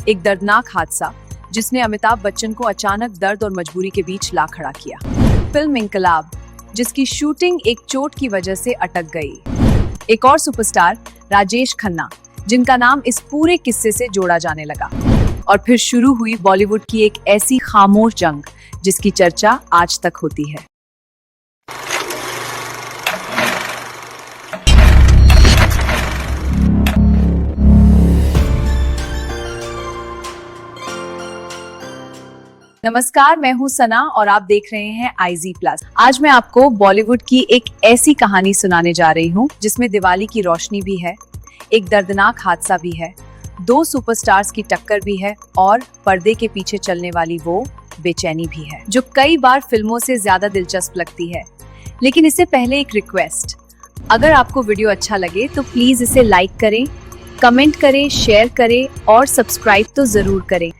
एक दर्दनाक हादसा जिसने अमिताभ बच्चन को अचानक दर्द और मजबूरी के बीच ला खड़ा किया। फिल्म इंकलाब, जिसकी शूटिंग एक चोट की वजह से अटक गई। एक और सुपरस्टार राजेश खन्ना, जिनका नाम इस पूरे किस्से से जोड़ा जाने लगा। और फिर शुरू हुई बॉलीवुड की एक ऐसी खामोश जंग जिसकी चर्चा आज तक होती है। नमस्कार, मैं हूं सना और आप देख रहे हैं IZ+। आज मैं आपको बॉलीवुड की एक ऐसी कहानी सुनाने जा रही हूं जिसमें दिवाली की रोशनी भी है, एक दर्दनाक हादसा भी है, दो सुपरस्टार्स की टक्कर भी है और पर्दे के पीछे चलने वाली वो बेचैनी भी है, जो कई बार फिल्मों से ज्यादा दिलचस्प लगती है। लेकिन इससे पहले एक रिक्वेस्ट, अगर आपको वीडियो अच्छा लगे तो प्लीज इसे लाइक करें, कमेंट करें, शेयर करें और सब्सक्राइब तो जरूर करें।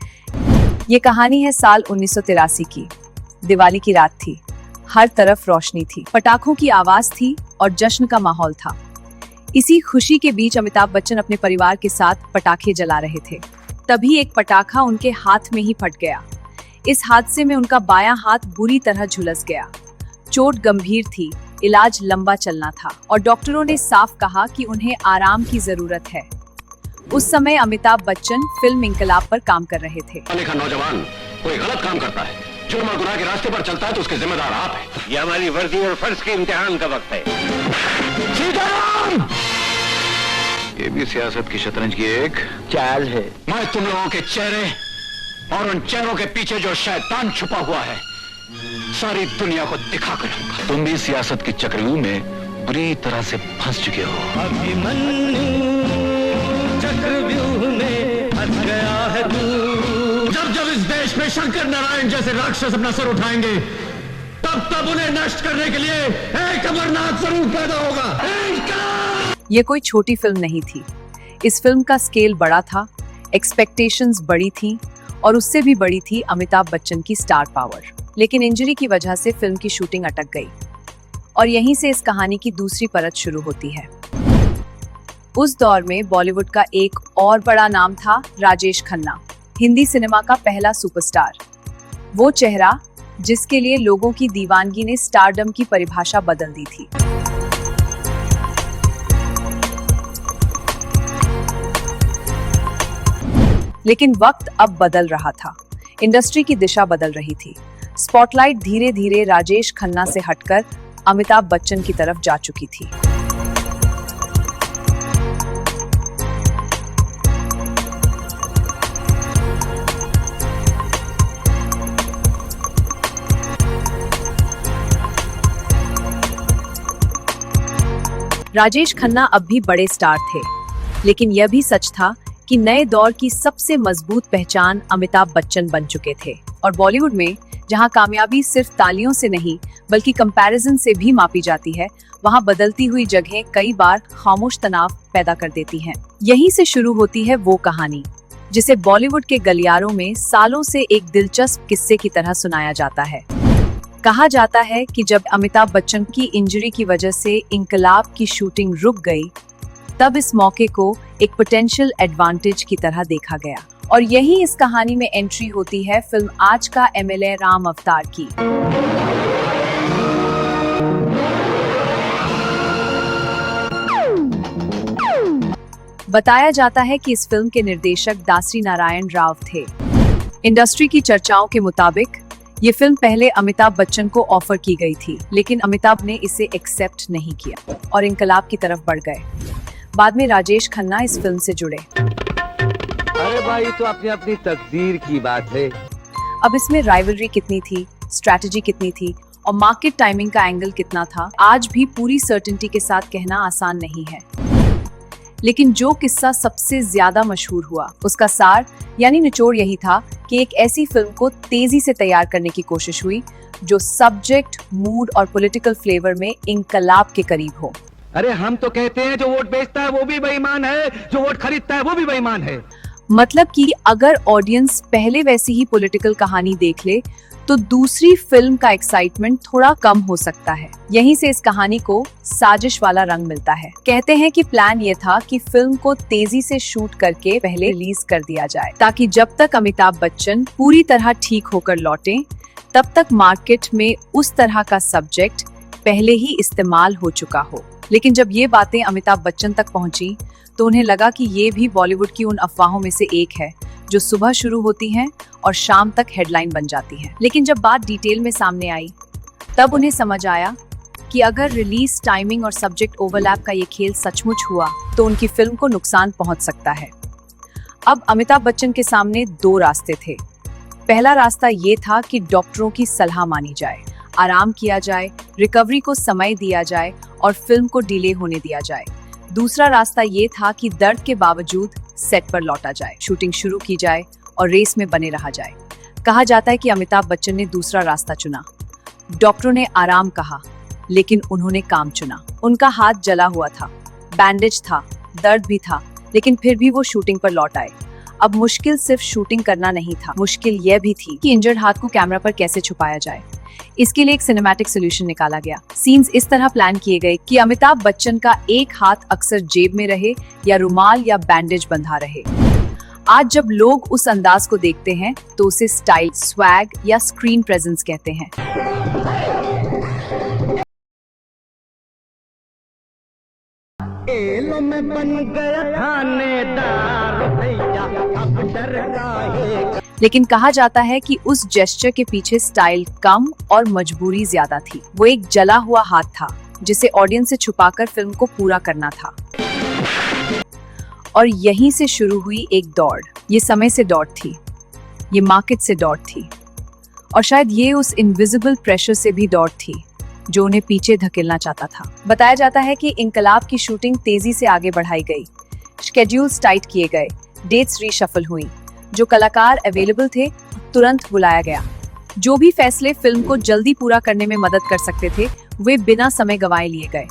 ये कहानी है साल 1983 की। दिवाली की रात थी, हर तरफ रोशनी थी, पटाखों की आवाज थी और जश्न का माहौल था। इसी खुशी के बीच अमिताभ बच्चन अपने परिवार के साथ पटाखे जला रहे थे। तभी एक पटाखा उनके हाथ में ही फट गया। इस हादसे में उनका बायां हाथ बुरी तरह झुलस गया। चोट गंभीर थी, इलाज लंबा चलना था और डॉक्टरों ने साफ कहा कि उन्हें आराम की जरूरत है। उस समय अमिताभ बच्चन फिल्म इंकलाब पर काम कर रहे थे। नौजवान कोई गलत काम करता है, जुर्म और गुनाह के रास्ते पर चलता है तो उसके जिम्मेदार आप हैं। ये हमारी वर्दी और फर्ज के इम्तिहान का वक्त है। सीताराम! ये भी सियासत की शतरंज की एक चाल है। मैं तुम लोगों के चेहरे और उन चेहरों के पीछे जो शैतान छुपा हुआ है, सारी दुनिया को दिखा कर रहूंगा। तुम भी सियासत की चक्रव्यूह में बुरी तरह से फंस चुके हो। चक्रव्यूह में फंस गया है तू। जब जब इस देश में शंकर नारायण जैसे राक्षस अपना सर उठाएंगे, तब तब उन्हें नष्ट करने के लिए एक अमरनाथ जरूर पैदा होगा। ये कोई छोटी फिल्म नहीं थी। इस फिल्म का स्केल बड़ा था, एक्सपेक्टेशंस बड़ी थी और उससे भी बड़ी थी अमिताभ बच्चन की स्टार पावर। लेकिन इंजरी की वजह से फिल्म की शूटिंग अटक गई और यहीं से इस कहानी की दूसरी परत शुरू होती है। उस दौर में बॉलीवुड का एक और बड़ा नाम था राजेश खन्ना, हिंदी सिनेमा का पहला सुपरस्टार। वो चेहरा जिसके लिए लोगों की दीवानगी ने स्टारडम की परिभाषा बदल दी थी। लेकिन वक्त अब बदल रहा था, इंडस्ट्री की दिशा बदल रही थी। स्पॉटलाइट धीरे धीरे राजेश खन्ना से हटकर अमिताभ बच्चन की तरफ जा चुकी थी। राजेश खन्ना अब भी बड़े स्टार थे, लेकिन यह भी सच था कि नए दौर की सबसे मजबूत पहचान अमिताभ बच्चन बन चुके थे। और बॉलीवुड में जहां कामयाबी सिर्फ तालियों से नहीं बल्कि कंपैरिजन से भी मापी जाती है, वहां बदलती हुई जगहें कई बार खामोश तनाव पैदा कर देती हैं। यहीं से शुरू होती है वो कहानी जिसे बॉलीवुड के गलियारों में सालों से एक दिलचस्प किस्से की तरह सुनाया जाता है। कहा जाता है कि जब अमिताभ बच्चन की इंजरी की वजह से इंकलाब की शूटिंग रुक गई, तब इस मौके को एक पोटेंशियल एडवांटेज की तरह देखा गया। और यही इस कहानी में एंट्री होती है फिल्म आज का MLA राम अवतार की। बताया जाता है कि इस फिल्म के निर्देशक दासरी नारायण राव थे। इंडस्ट्री की चर्चाओं के मुताबिक ये फिल्म पहले अमिताभ बच्चन को ऑफर की गई थी, लेकिन अमिताभ ने इसे एक्सेप्ट नहीं किया और इंकलाब की तरफ बढ़ गए। बाद में राजेश खन्ना इस फिल्म से जुड़े। अरे भाई, तो अपनी अपनी तकदीर की बात है। अब इसमें राइवलरी कितनी थी, स्ट्रैटेजी कितनी थी और मार्केट टाइमिंग का एंगल कितना था, आज भी पूरी सर्टेनिटी के साथ कहना आसान नहीं है। लेकिन जो किस्सा सबसे ज्यादा मशहूर हुआ, उसका सार यानी निचोड़ यही था कि एक ऐसी फिल्म को तेजी से तैयार करने की कोशिश हुई जो सब्जेक्ट, मूड और पॉलिटिकल फ्लेवर में इंकलाब के करीब हो। अरे हम तो कहते हैं जो वोट बेचता है वो भी बेईमान है, जो वोट खरीदता है वो भी बेईमान है। मतलब कि अगर ऑडियंस पहले वैसी ही पॉलिटिकल कहानी देख ले तो दूसरी फिल्म का एक्साइटमेंट थोड़ा कम हो सकता है। यहीं से इस कहानी को साजिश वाला रंग मिलता है। कहते हैं कि प्लान ये था कि फिल्म को तेजी से शूट करके पहले रिलीज कर दिया जाए, ताकि जब तक अमिताभ बच्चन पूरी तरह ठीक होकर लौटें, तब तक मार्केट में उस तरह का सब्जेक्ट पहले ही इस्तेमाल हो चुका हो। लेकिन जब ये बातें अमिताभ बच्चन तक पहुंची, तो उन्हें लगा कि ये भी बॉलीवुड की उन अफवाहों में से एक है जो सुबह शुरू होती हैं और शाम तक हेडलाइन बन जाती हैं। लेकिन जब बात डिटेल में सामने आई, तब उन्हें समझ आया कि अगर रिलीज टाइमिंग और सब्जेक्ट ओवरलैप का ये खेल सचमुच हुआ, तो उनकी फिल्म को नुकसान पहुंच सकता है। अब अमिताभ बच्चन के सामने दो रास्ते थे। पहला रास्ता ये था कि डॉक्टरों की सलाह मानी जाए, आराम किया जाए, रिकवरी को समय दिया जाए और फिल्म को डिले होने दिया जाए। दूसरा रास्ता ये था कि दर्द के बावजूद सेट पर लौटा जाए, शूटिंग शुरू की जाए और रेस में बने रहा जाए। कहा जाता है कि अमिताभ बच्चन ने दूसरा रास्ता चुना। डॉक्टरों ने आराम कहा, लेकिन उन्होंने काम चुना। उनका हाथ जला हुआ था, बैंडेज था, दर्द भी था, लेकिन फिर भी वो शूटिंग पर लौट आए। अब मुश्किल सिर्फ शूटिंग करना नहीं था, मुश्किल यह भी थी कि इंजर्ड हाथ को कैमरा पर कैसे छुपाया जाए। इसके लिए एक सिनेमैटिक सॉल्यूशन निकाला गया। सीन्स इस तरह प्लान किए गए कि अमिताभ बच्चन का एक हाथ अक्सर जेब में रहे या रुमाल या बैंडेज बंधा रहे। आज जब लोग उस अंदाज को देखते हैं, तो उसे स्टाइल, स्वैग या स्क्रीन प्रेजेंस कहते हैं। खेलों में बन गया थानेदार भैया, अब डर काहे। लेकिन कहा जाता है कि उस जेस्चर के पीछे स्टाइल कम और मजबूरी ज्यादा थी। वो एक जला हुआ हाथ था जिसे ऑडियंस से छुपाकर फिल्म को पूरा करना था। और यहीं से शुरू हुई एक दौड़। ये समय से दौड़ थी, ये मार्केट से दौड़ थी, और शायद ये उस इनविजिबल प्रेशर से भी दौड़ थी जो उन्हें पीछे धकेलना चाहता था। बताया जाता है कि इंकलाब की शूटिंग तेजी से आगे बढ़ाई गई, शेड्यूल्स टाइट किए गए, डेट्स रीशफल हुई, जो कलाकार अवेलेबल थे तुरंत बुलाया गया। जो भी फैसले फिल्म को जल्दी पूरा करने में मदद कर सकते थे, वे बिना समय गंवाए लिए गए।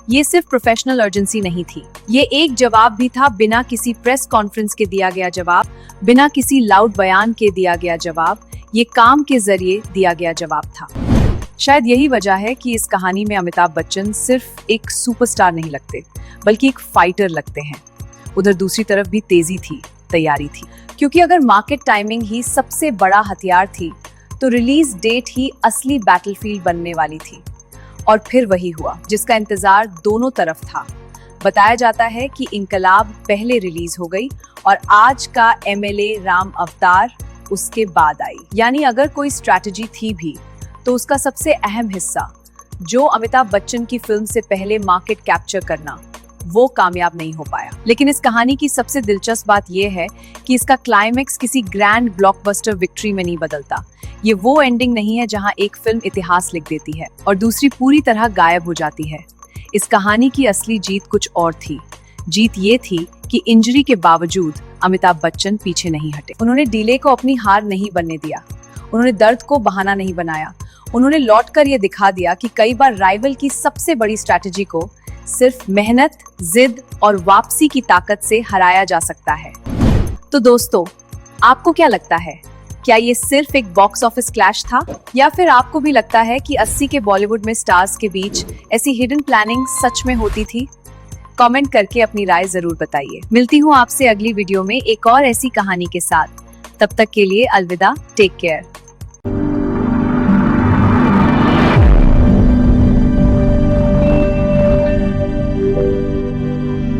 ये सिर्फ प्रोफेशनल अर्जेंसी नहीं थी, ये एक जवाब भी था, बिना किसी प्रेस कॉन्फ्रेंस के दिया गया जवाब, बिना किसी लाउड बयान के दिया गया जवाब, ये काम के जरिए दिया गया जवाब था। शायद यही वजह है कि इस कहानी में अमिताभ बच्चन सिर्फ एक सुपरस्टार नहीं लगते, बल्कि एक फाइटर लगते हैं। उधर दूसरी तरफ भी तेजी थी, तैयारी थी, क्योंकि अगर मार्केट टाइमिंग ही सबसे बड़ा हथियार थी, तो रिलीज डेट ही असली बैटलफील्ड बनने वाली थी। और फिर वही हुआ जिसका इंतजार दोनों तरफ था। बताया जाता है कि इंकलाब पहले रिलीज हो गई और आज का एमएलए राम अवतार उसके बाद आई। यानी अगर कोई स्ट्रैटेजी थी भी, तो उसका सबसे अहम हिस्सा, जो अमिताभ बच्चन की फिल्म से पहले मार्केट कैप्चर करना, वो कामयाब नहीं हो पाया। लेकिन इस कहानी की सबसे दिलचस्प बात यह है कि इसका क्लाइमेक्स किसी ग्रैंड ब्लॉकबस्टर विक्ट्री में नहीं बदलता। ये वो एंडिंग नहीं है जहां एक फिल्म इतिहास लिख देती है और दूसरी पूरी तरह गायब हो जाती है। इस कहानी की असली जीत कुछ और थी। जीत ये थी कि इंजरी के बावजूद अमिताभ बच्चन पीछे नहीं हटे। उन्होंने डिले को अपनी हार नहीं बनने दिया, उन्होंने दर्द को बहाना नहीं बनाया। उन्होंने लौटकर ये दिखा दिया कि कई बार राइवल की सबसे बड़ी स्ट्रैटेजी को सिर्फ मेहनत, जिद और वापसी की ताकत से हराया जा सकता है। तो दोस्तों, आपको क्या लगता है? क्या ये सिर्फ एक बॉक्स ऑफिस क्लैश था, या फिर आपको भी लगता है कि 80 के बॉलीवुड में स्टार्स के बीच ऐसी हिडन प्लानिंग सच में होती थी? कमेंट करके अपनी राय जरूर बताइए। मिलती हूँ आपसे अगली वीडियो में एक और ऐसी कहानी के साथ। तब तक के लिए अलविदा, टेक केयर।